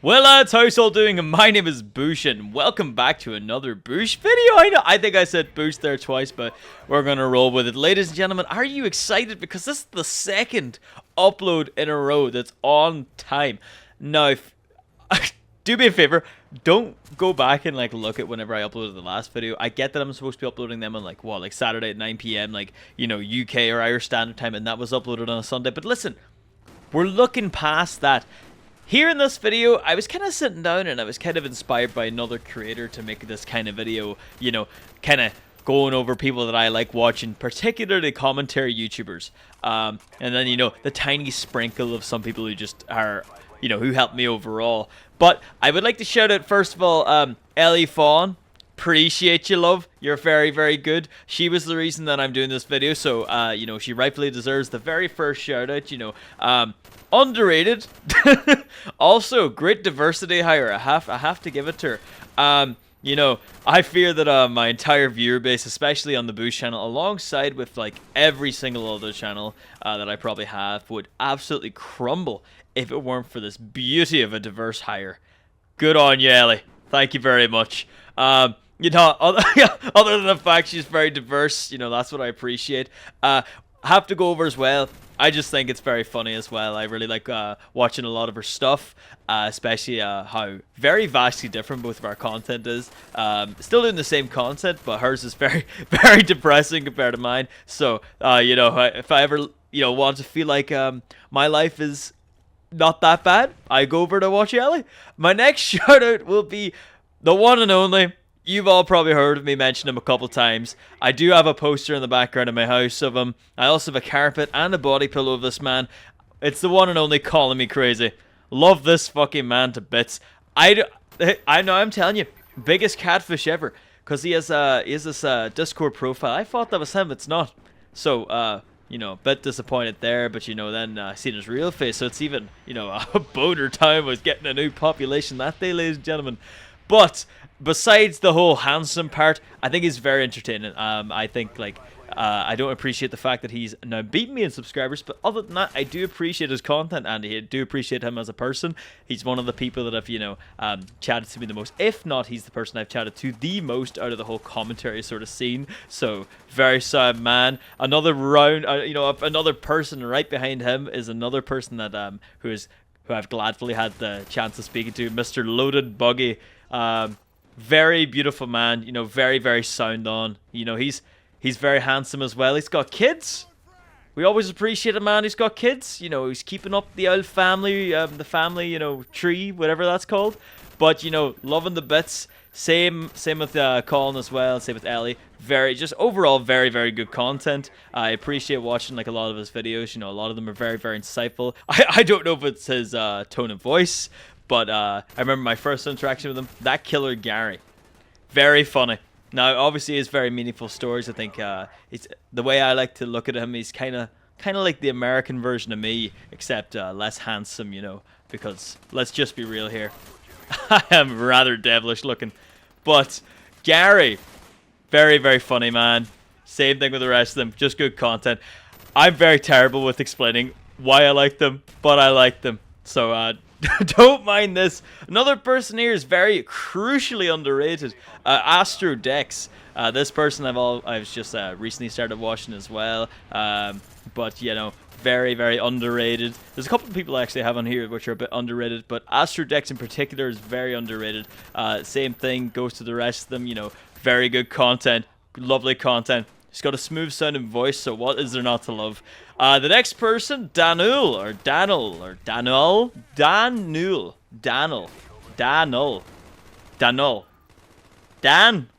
Well, lads, how's all doing? My name is Boosh, and welcome back to another Boosh video. I think I said Boosh there twice, but we're gonna roll with it. Ladies and gentlemen, are you excited? Because this is the second upload in a row that's on time. Now, do me a favor, don't go back and look at whenever I uploaded the last video. I get that I'm supposed to be uploading them on like Saturday at 9 p.m. UK or Irish Standard Time, and that was uploaded on a Sunday. But listen, we're looking past that. Here in this video, I was kind of sitting down and I was kind of inspired by another creator to make this kind of video, kind of going over people that I like watching, particularly commentary YouTubers. And then, the tiny sprinkle of some people who just are, who helped me overall. But I would like to shout out, first of all, Ellie Fawn. Appreciate you, love. You're very, very good. She was the reason that I'm doing this video, so she rightfully deserves the very first shout out. Underrated. Also, great diversity hire. I have to give it to her. I fear that my entire viewer base, especially on the Boosh channel, alongside with every single other channel that I probably have, would absolutely crumble if it weren't for this beauty of a diverse hire. Good on you, Ellie. Thank you very much. Other than the fact she's very diverse, that's what I appreciate. Have to go over as well. I just think it's very funny as well. I really like watching a lot of her stuff, especially how very vastly different both of our content is. Still doing the same content, but hers is very, very depressing compared to mine. So, if I ever, want to feel like my life is not that bad, I go over to watch Ellie. My next shout out will be the one and only. You've all probably heard of me mention him a couple times. I do have a poster in the background of my house of him. I also have a carpet and a body pillow of this man. It's the one and only Calling Me Crazy. Love this fucking man to bits. I know, I'm telling you, biggest catfish ever. Because he has this Discord profile. I thought that was him, it's not. So, a bit disappointed there, but then seen his real face. So it's even, a boner time was getting a new population that day, ladies and gentlemen. But besides the whole handsome part, I think he's very entertaining. I think I don't appreciate the fact that he's now beaten me in subscribers, but other than that, I do appreciate his content and I do appreciate him as a person. He's one of the people that have chatted to me the most. If not, he's the person I've chatted to the most out of the whole commentary sort of scene. So very sad man. Another round, another person right behind him is another person that who I've gladfully had the chance of speaking to, Mr. Loaded Buggy. Very beautiful man, very, very sound on. He's very handsome as well. He's got kids. We always appreciate a man who's got kids. He's keeping up the old family, the family, tree, whatever that's called. But, loving the bits. Same with Colin as well. Same with Ellie. Just overall very, very good content. I appreciate watching a lot of his videos. A lot of them are very, very insightful. I don't know if it's his tone of voice, but I remember my first interaction with him. That killer Gary. Very funny. Now, obviously, it's very meaningful stories. I think it's the way I like to look at him. He's kind of like the American version of me, except less handsome, because let's just be real here. I am rather devilish looking. But Gary, very, very funny man. Same thing with the rest of them. Just good content. I'm very terrible with explaining why I like them, but I like them. So, don't mind this. Another person here is very crucially underrated. Astro Dex. This person I've just recently started watching as well. But very, very underrated. There's a couple of people I actually have on here which are a bit underrated, but Astro Dex in particular is very underrated. Same thing goes to the rest of them. Very good content, lovely content. He's got a smooth sounding voice, so what is there not to love? The next person, Danul. Dan.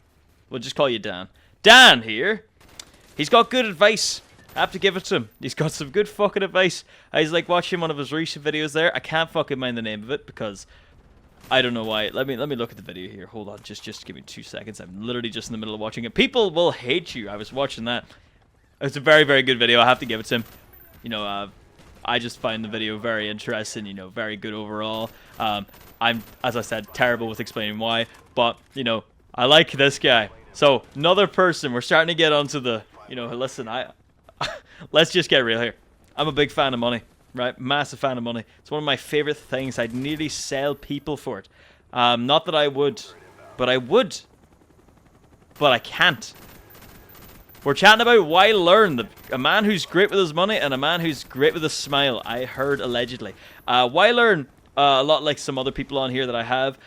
We'll just call you Dan. Dan here. He's got good advice. I have to give it to him. He's got some good fucking advice. I was watching one of his recent videos there. I can't fucking mind the name of it because I don't know why. Let me look at the video here. Hold on, just give me 2 seconds. I'm literally just in the middle of watching it. People will hate you. I was watching that. It's a very, very good video. I have to give it to him. I just find the video very interesting. Very good overall. I'm, as I said, terrible with explaining why, but I like this guy. So another person. We're starting to get onto the. Listen, let's just get real here. I'm a big fan of money. right? Massive fan of money. It's one of my favorite things. I'd nearly sell people for it. Not that I would, but I would. But I can't. We're chatting about why learn. A man who's great with his money and a man who's great with a smile. I heard allegedly. Why learn? A lot like some other people on here that I have.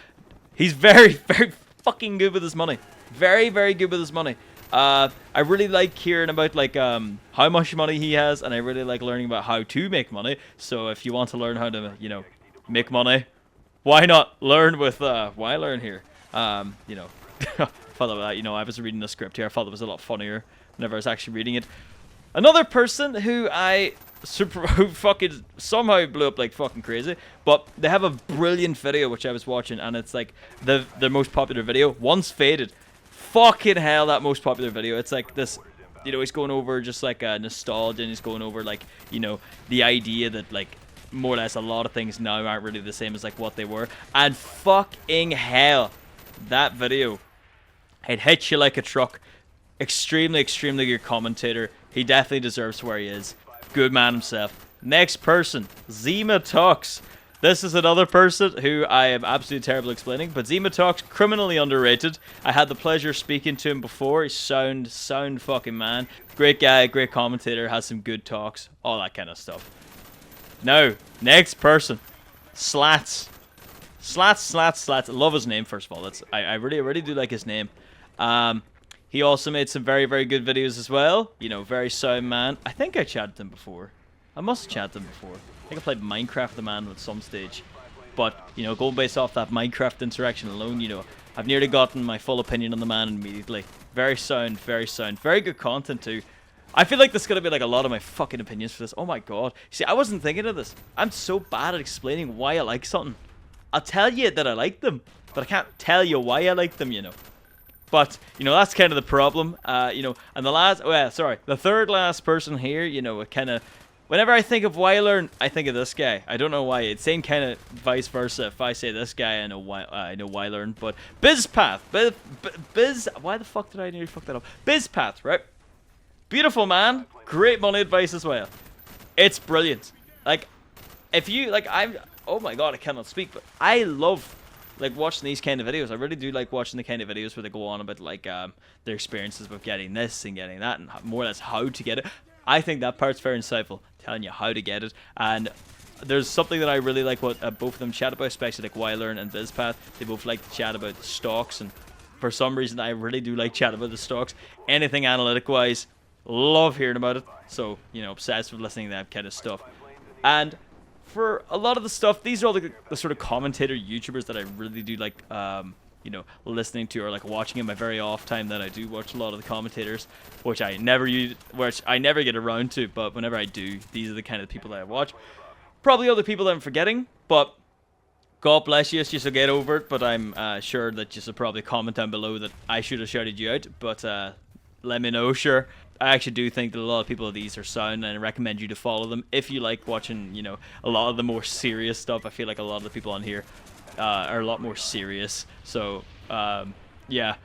He's very, very fucking good with his money. Very, very good with his money. I really like hearing about like how much money he has, and I really like learning about how to make money. So if you want to learn how to, you know, make money, why not learn with why learn here? You know, follow that. You know, I was reading the script here. I thought it was a lot funnier whenever I was actually reading it. Another person who who fucking somehow blew up like fucking crazy, but they have a brilliant video which I was watching, and it's like the most popular video. Once Faded. Fucking hell, that most popular video. It's like this, you know, he's going over just like nostalgia, and he's going over like, you know, the idea that like more or less a lot of things now aren't really the same as like what they were. And fucking hell, that video, it hits you like a truck. Extremely, extremely good commentator. He definitely deserves where he is. Good man himself. Next person, Zima Talks. This is another person who I am absolutely terrible explaining, but Zima Talks, criminally underrated. I had the pleasure of speaking to him before. He's sound fucking man. Great guy, great commentator, has some good talks, all that kind of stuff. Now, next person, Slats. Slats. I love his name, first of all. I really do like his name. He also made some very, very good videos as well. You know, very sound man. I think I chatted him before. I must have chatted him before. I think I played Minecraft with the man at some stage. But, you know, going based off that Minecraft interaction alone, you know, I've nearly gotten my full opinion on the man immediately. Very sound, very sound. Very good content too. I feel like this is going to be like a lot of my fucking opinions for this. Oh my god. See, I wasn't thinking of this. I'm so bad at explaining why I like something. I'll tell you that I like them, but I can't tell you why I like them, you know. But, you know, that's kind of the problem. You know, and the third last person here, you know, it kind of... Whenever I think of Wyler, I think of this guy. I don't know why. It's same kind of vice versa. If I say this guy, I know Wyler. But Bizpath. Biz... Why the fuck did I nearly fuck that up? Bizpath, right? Beautiful man. Great money advice as well. It's brilliant. Like, if you... Like, oh my god, I cannot speak. But I love... like watching these kind of videos. I really do like watching the kind of videos where they go on about like their experiences with getting this and getting that, and more or less how to get it. I think that part's very insightful, telling you how to get it. And there's something that I really like what both of them chat about, especially like Wylearn and Bizpath. They both like to chat about the stocks, and for some reason I really do like chat about the stocks. Anything analytic wise, love hearing about it. So, you know, obsessed with listening to that kind of stuff. And for a lot of the stuff, these are all the sort of commentator YouTubers that I really do like, you know, listening to or like watching in my very off time. That I do watch a lot of the commentators, which I never get around to. But whenever I do, these are the kind of people that I watch. Probably other people that I'm forgetting, but God bless you, you should get over it. But I'm sure that you should probably comment down below that I should have shouted you out. But let me know, sure. I actually do think that a lot of people of these are sound, and I recommend you to follow them if you like watching, you know, a lot of the more serious stuff. I feel like a lot of the people on here are a lot more serious. So, yeah.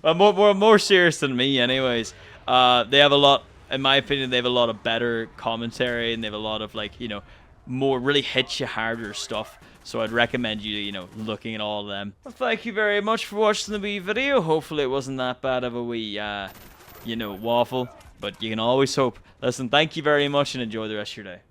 well, more serious than me anyways. They have a lot, in my opinion, they have a lot of better commentary, and they have a lot of, like, you know, more really hit you harder stuff. So I'd recommend you, you know, looking at all of them. Well, thank you very much for watching the wee video. Hopefully it wasn't that bad of a wee, you know, waffle. But you can always hope. Listen, thank you very much and enjoy the rest of your day.